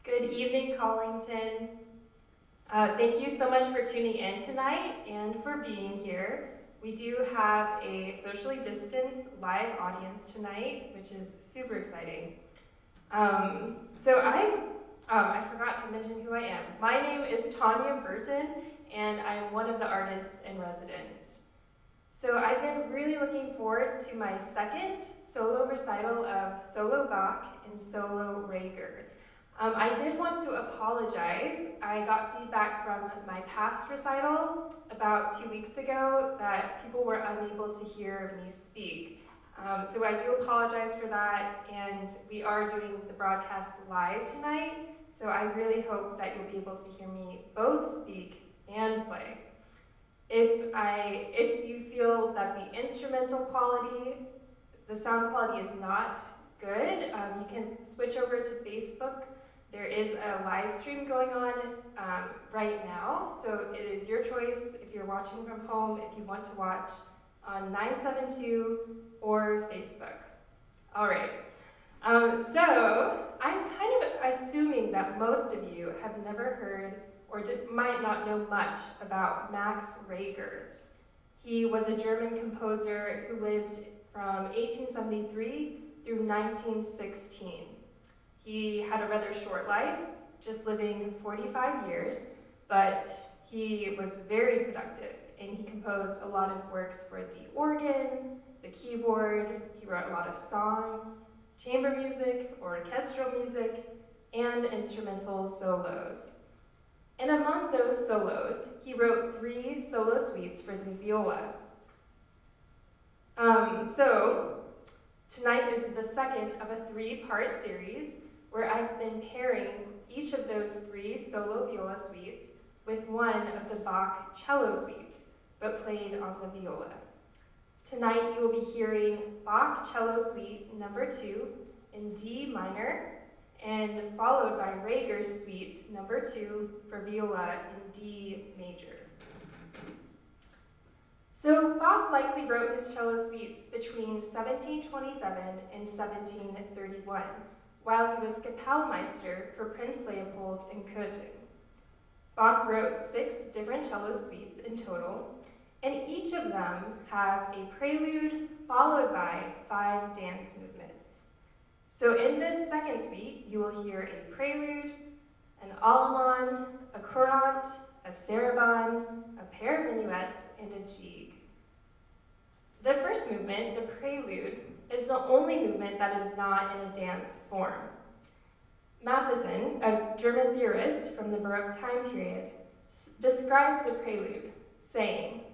Good evening, Collington. Thank you so much for tuning in tonight and for being here. We do have a socially distanced live audience tonight, which is super exciting. I forgot to mention who I am. My name is Tonya Burton, and I'm one of the artists in residence. So I've been really looking forward to my second solo recital of Solo Bach and Solo Reger. I did want to apologize. I got feedback from my past recital about 2 weeks ago that people were unable to hear me speak. So I do apologize for that, and we are doing the broadcast live tonight, so I really hope that you'll be able to hear me both speak and play. If you feel that the instrumental quality, the sound quality is not good, you can switch over to Facebook. There is a live stream going on right now, so it is your choice if you're watching from home, if you want to watch on 972 or Facebook. All right, so I'm kind of assuming that most of you have never heard or might not know much about Max Reger. He was a German composer who lived from 1873 through 1916. He had a rather short life, just living 45 years, but he was very productive, and he composed a lot of works for the organ, the keyboard. He wrote a lot of songs, chamber music, orchestral music, and instrumental solos. And among those solos, he wrote 3 solo suites for the viola. So tonight is the second of a 3-part series where I've been pairing each of those 3 solo viola suites with one of the Bach cello suites, but played on the viola. Tonight you will be hearing Bach Cello Suite No. 2 in D minor, and followed by Reger's Suite No. 2 for viola in D major. So Bach likely wrote his cello suites between 1727 and 1731, while he was Kapellmeister for Prince Leopold in Cöthen. Bach wrote 6 different cello suites in total, and each of them have a prelude followed by 5 dance movements. So in this second suite, you will hear a prelude, an allemande, a courant, a sarabande, a pair of minuets, and a jig. The first movement, the prelude, is the only movement that is not in a dance form. Mattheson, a German theorist from the Baroque time period, describes the prelude, saying,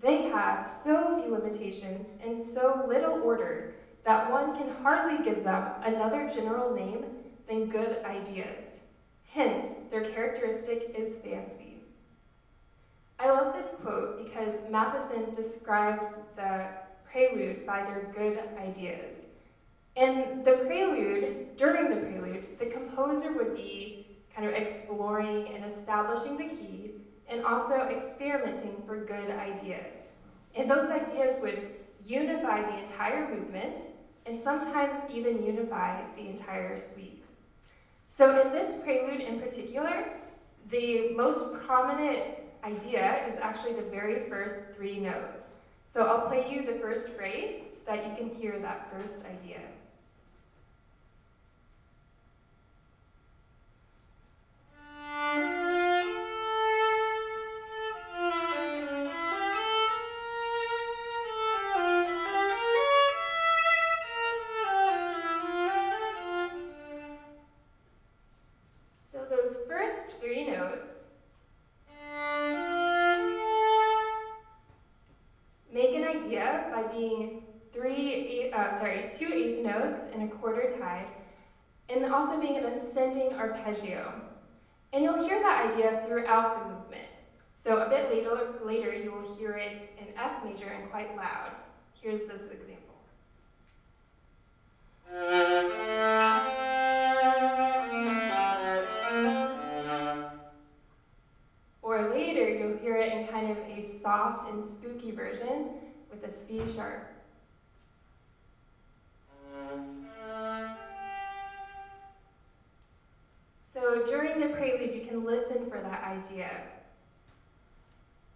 "They have so few limitations and so little order that one can hardly give them another general name than good ideas. Hence, their characteristic is fancy." I love this quote because Mattheson describes the prelude by their good ideas. And the prelude, during the prelude, the composer would be kind of exploring and establishing the key and also experimenting for good ideas. And those ideas would unify the entire movement and sometimes even unify the entire suite. So in this prelude in particular, the most prominent idea is actually the very first 3 notes. So I'll play you the first phrase so that you can hear that first idea. So those first 3 notes make an idea by being 2 eighth notes in a quarter tied, and also being an ascending arpeggio. And you'll hear that idea throughout the movement. So a bit later you will hear it in F major and quite loud. Here's this example. Or later you'll hear it in kind of a soft and spooky version with a C sharp. can listen for that idea.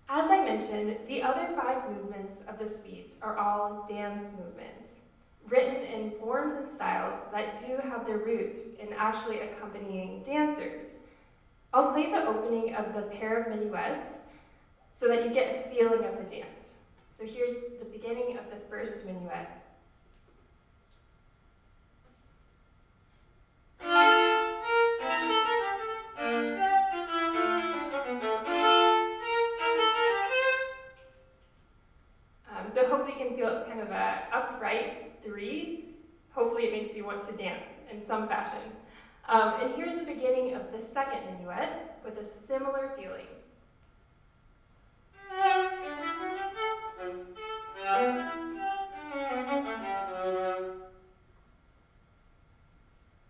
As I mentioned, the other 5 movements of the suite are all dance movements, written in forms and styles that do have their roots in actually accompanying dancers. I'll play the opening of the pair of minuets so that you get a feeling of the dance. So here's the beginning of the first minuet. So hopefully you can feel it's kind of an upright 3. Hopefully it makes you want to dance in some fashion. And here's the beginning of the second minuet with a similar feeling.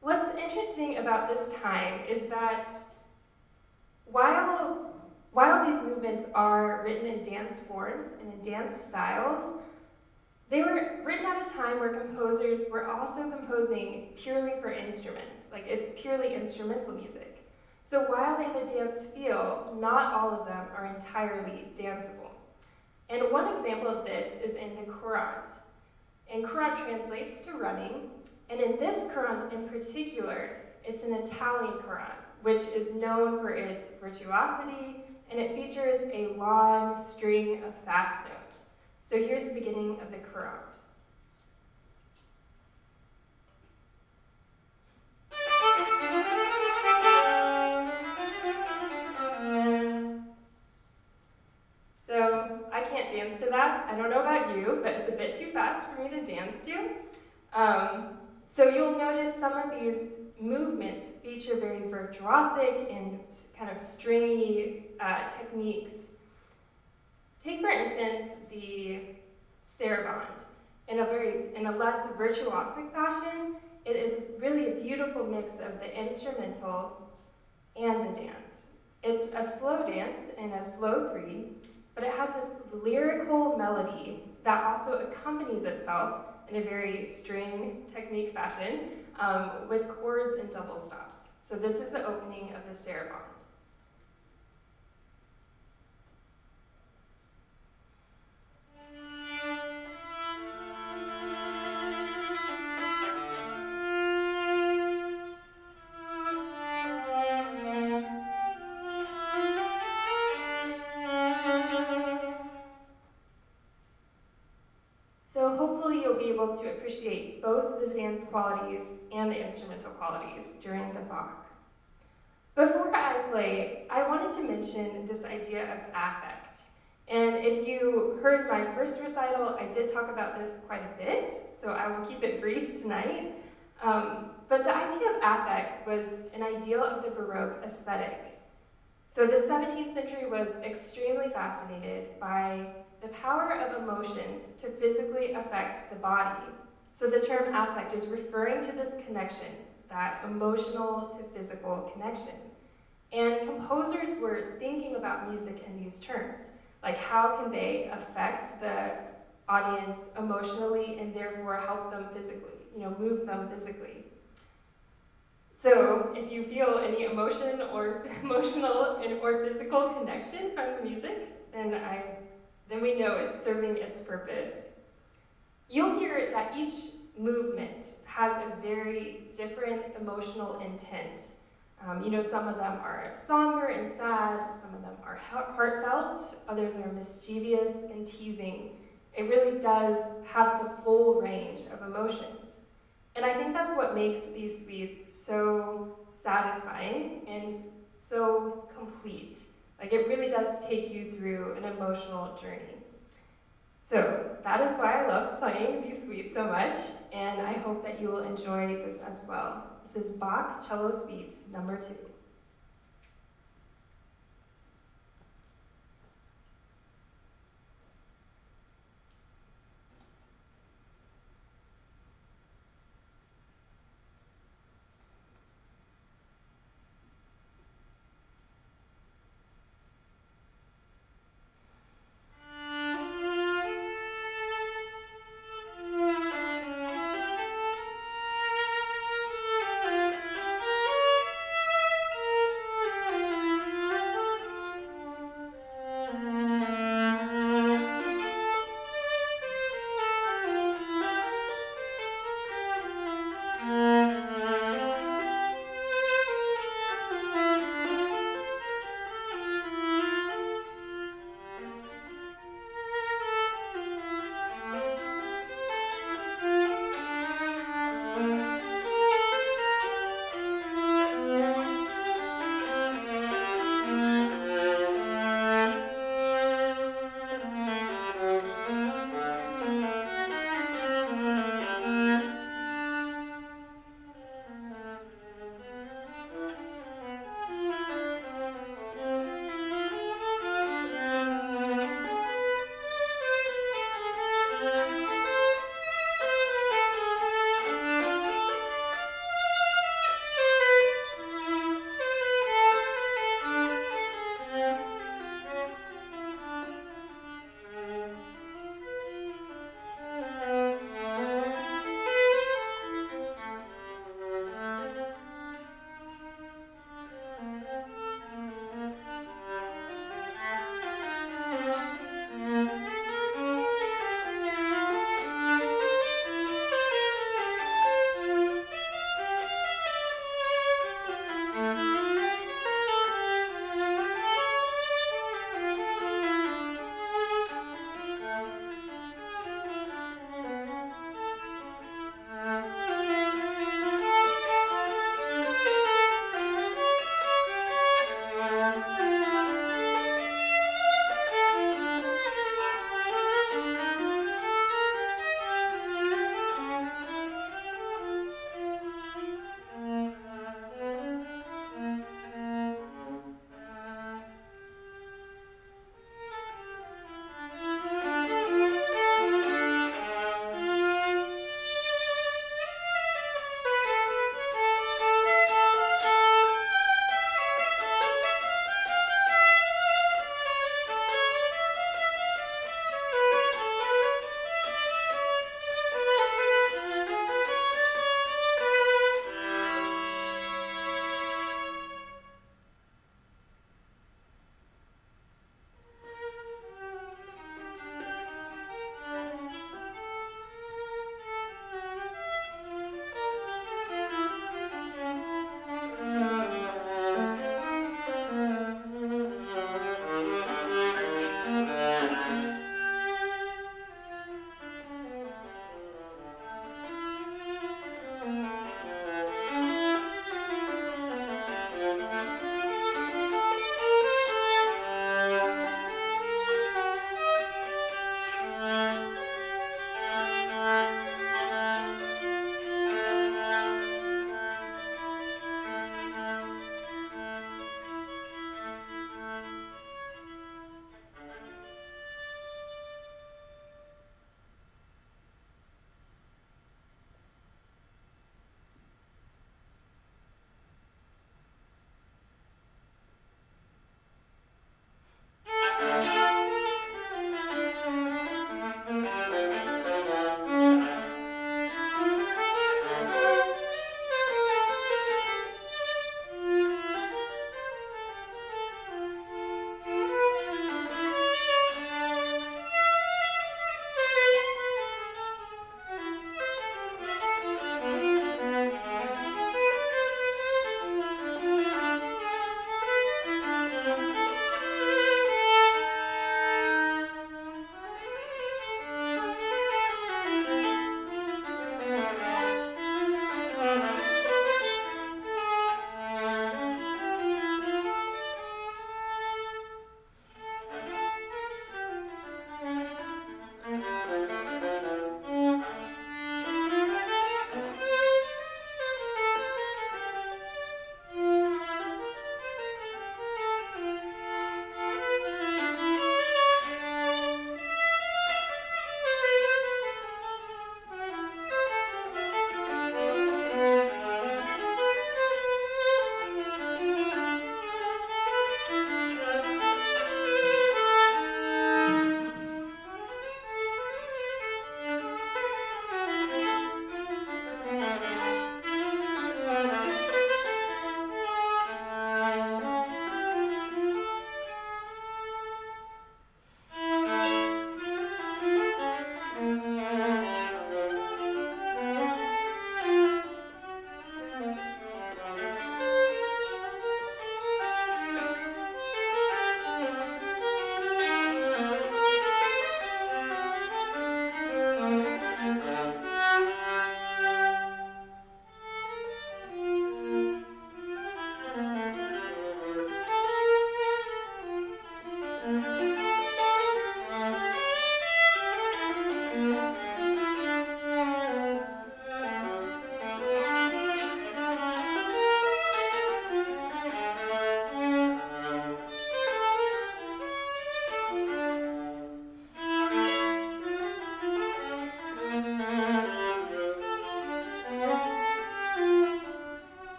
What's interesting about this time is that while these movements are written in dance forms and in dance styles, they were written at a time where composers were also composing purely for instruments, like it's purely instrumental music. So while they have a dance feel, not all of them are entirely danceable. And one example of this is in the courant. And courant translates to running, and in this courant in particular, it's an Italian courant, which is known for its virtuosity, and it features a long string of fast notes. So here's the beginning of the courant. So I can't dance to that. I don't know about you, but it's a bit too fast for me to dance to. So you'll notice some of these movements feature very virtuosic and kind of stringy techniques. Take, for instance, the saraband. In a less virtuosic fashion, it is really a beautiful mix of the instrumental and the dance. It's a slow dance in a slow 3, but it has this lyrical melody that also accompanies itself in a very string technique fashion with chords and double stops. So this is the opening of the saraband. So hopefully you'll be able to appreciate both the dance qualities and the instrumental qualities during the Bach. Before I play, I wanted to mention this idea of affect. And if you heard my first recital, I did talk about this quite a bit, so I will keep it brief tonight. But the idea of affect was an ideal of the Baroque aesthetic. So the 17th century was extremely fascinated by the power of emotions to physically affect the body. So the term affect is referring to this connection, that emotional to physical connection. And composers were thinking about music in these terms, like how can they affect the audience emotionally and therefore help them physically, move them physically. So if you feel any emotion or emotional or physical connection from the music, then we know it's serving its purpose. You'll hear that each movement has a very different emotional intent. Some of them are somber and sad, some of them are heartfelt, others are mischievous and teasing. It really does have the full range of emotions. And I think that's what makes these suites so satisfying and so complete. Like, it really does take you through an emotional journey. So that is why I love playing these suites so much, and I hope that you will enjoy this as well. This is Bach Cello Suite No. 2.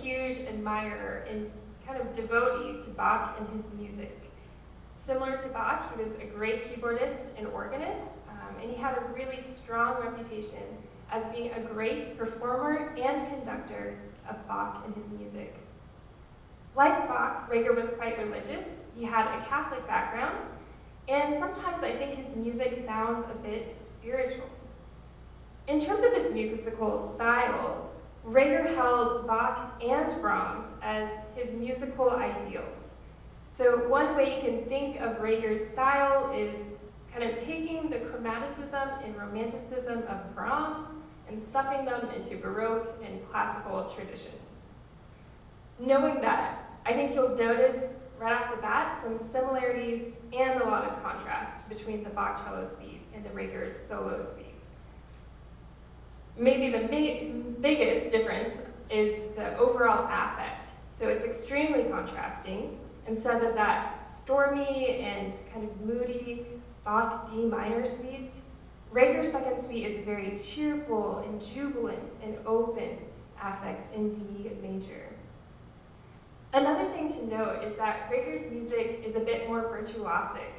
huge admirer and kind of devotee to Bach and his music. Similar to Bach, he was a great keyboardist and organist, and he had a really strong reputation as being a great performer and conductor of Bach and his music. Like Bach, Reger was quite religious. He had a Catholic background, and sometimes I think his music sounds a bit spiritual. In terms of his musical style, Reger held Bach and Brahms as his musical ideals. So one way you can think of Reger's style is kind of taking the chromaticism and romanticism of Brahms and stuffing them into Baroque and classical traditions. Knowing that, I think you'll notice right off the bat some similarities and a lot of contrast between the Bach Cello Suite and the Reger's Solo Suite. Maybe the biggest difference is the overall affect. So it's extremely contrasting. Instead of that stormy and kind of moody Bach D minor suite, Reger's second suite is very cheerful and jubilant and open affect in D major. Another thing to note is that Reger's music is a bit more virtuosic,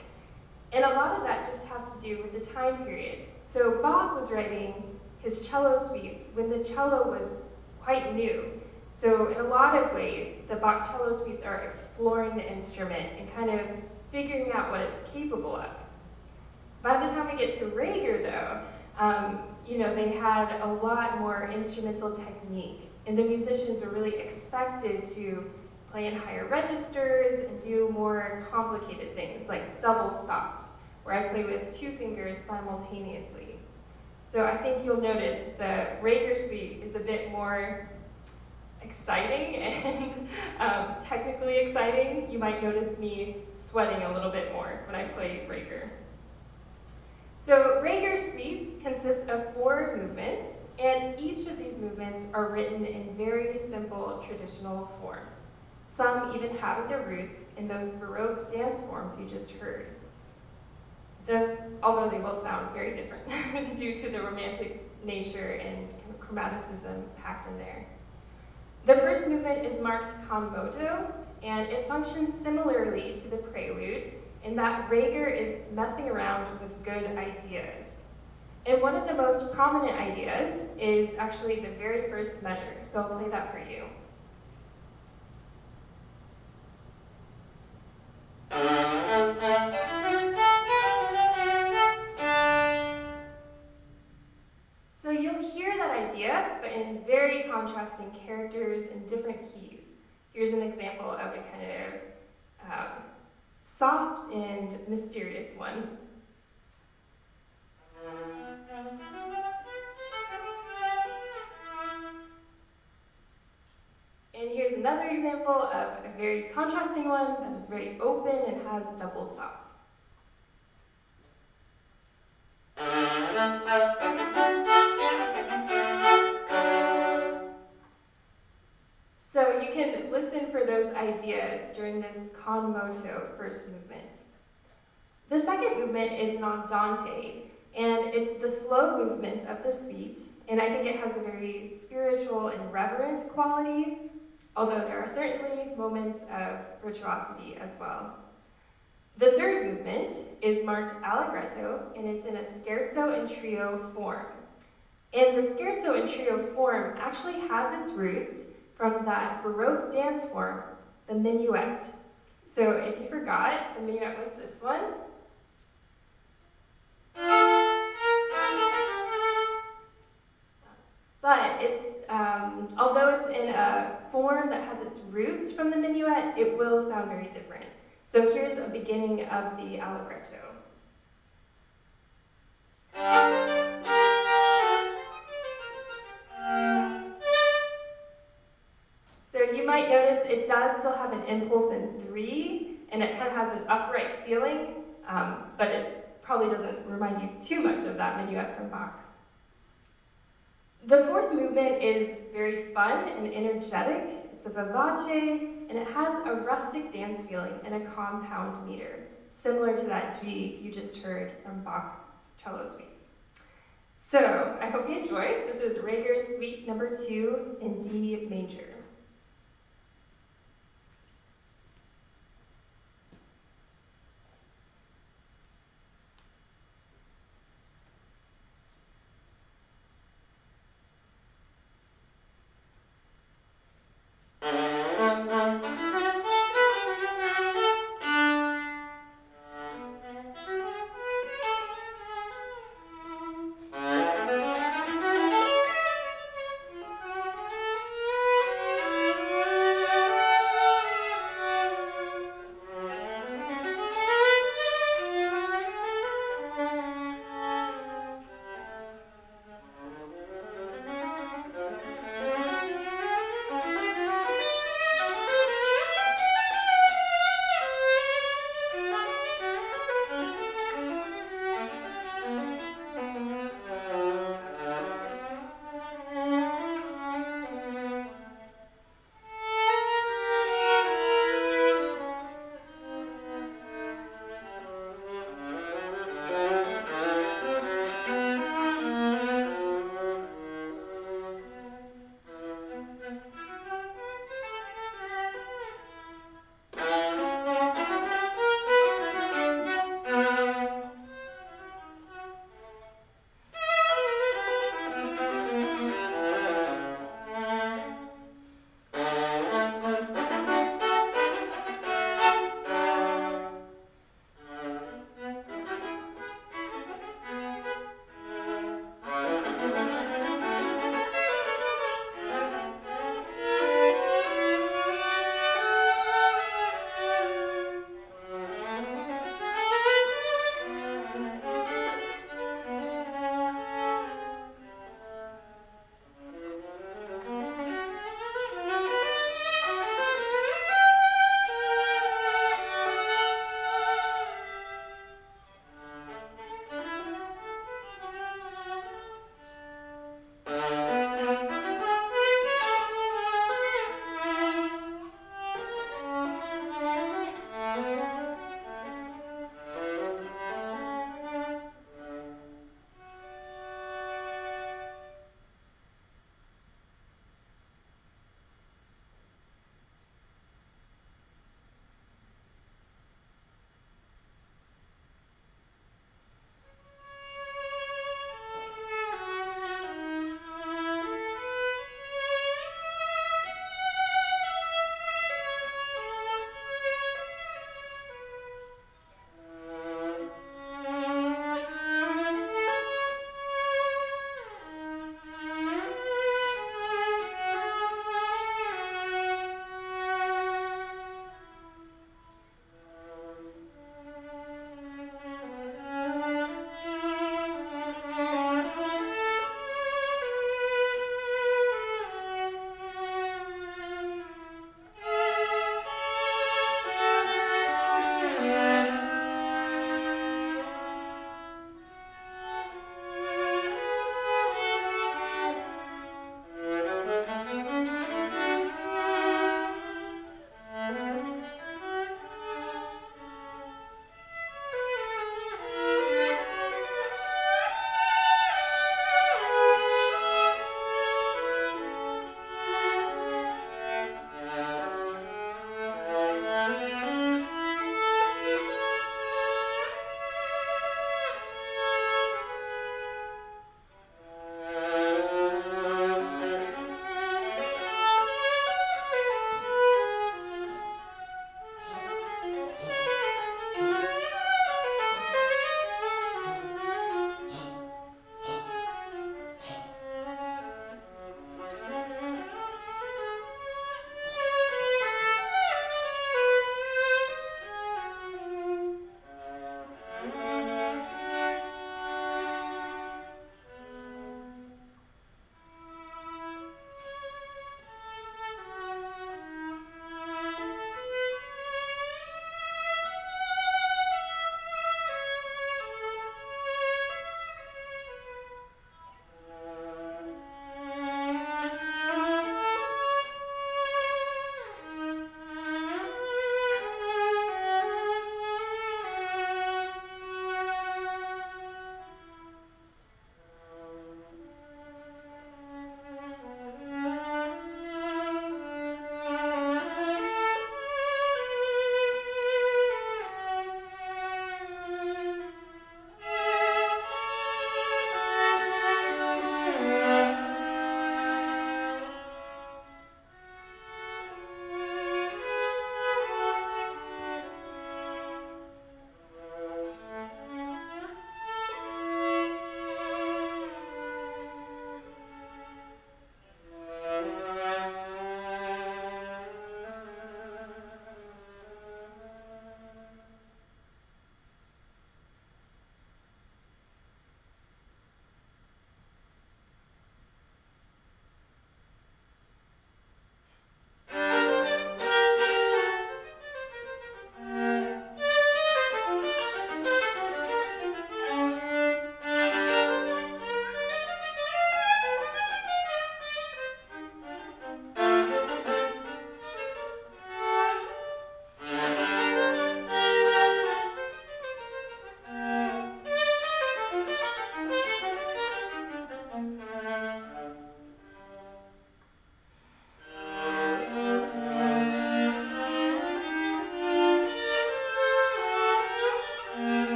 and a lot of that just has to do with the time period. So Bach was writing his cello suites when the cello was quite new. So in a lot of ways, the Bach cello suites are exploring the instrument and kind of figuring out what it's capable of. By the time we get to Reger, though, they had a lot more instrumental technique, and the musicians were really expected to play in higher registers and do more complicated things like double stops, where I play with two fingers simultaneously. So I think you'll notice the Reger suite is a bit more exciting and technically exciting. You might notice me sweating a little bit more when I play Reger. So Reger's suite consists of 4 movements, and each of these movements are written in very simple traditional forms, some even having their roots in those Baroque dance forms you just heard. Although they will sound very different due to the romantic nature and kind of chromaticism packed in there. The first movement is marked con moto, and it functions similarly to the prelude in that Reger is messing around with good ideas. And one of the most prominent ideas is actually the very first measure, so I'll play that for you. So you'll hear that idea, but in very contrasting characters and different keys. Here's an example of a kind of soft and mysterious one. And here's another example of a very contrasting one that is very open and has double stops. So you can listen for those ideas during this con moto first movement. The second movement is an andante, and it's the slow movement of the suite, and I think it has a very spiritual and reverent quality, although there are certainly moments of virtuosity as well. The third movement is marked allegretto, and it's in a scherzo and trio form. And the scherzo and trio form actually has its roots from that Baroque dance form, the minuet. So if you forgot, the minuet was this one. But although it's in a form that has its roots from the minuet, it will sound very different. So here's a beginning of the allegretto. So you might notice it does still have an impulse in 3, and it kind of has an upright feeling, but it probably doesn't remind you too much of that minuet from Bach. The fourth movement is very fun and energetic. It's a vivace, and it has a rustic dance feeling in a compound meter, similar to that G you just heard from Bach's cello suite. So I hope you enjoyed. This is Reger's Suite No. 2 in D major.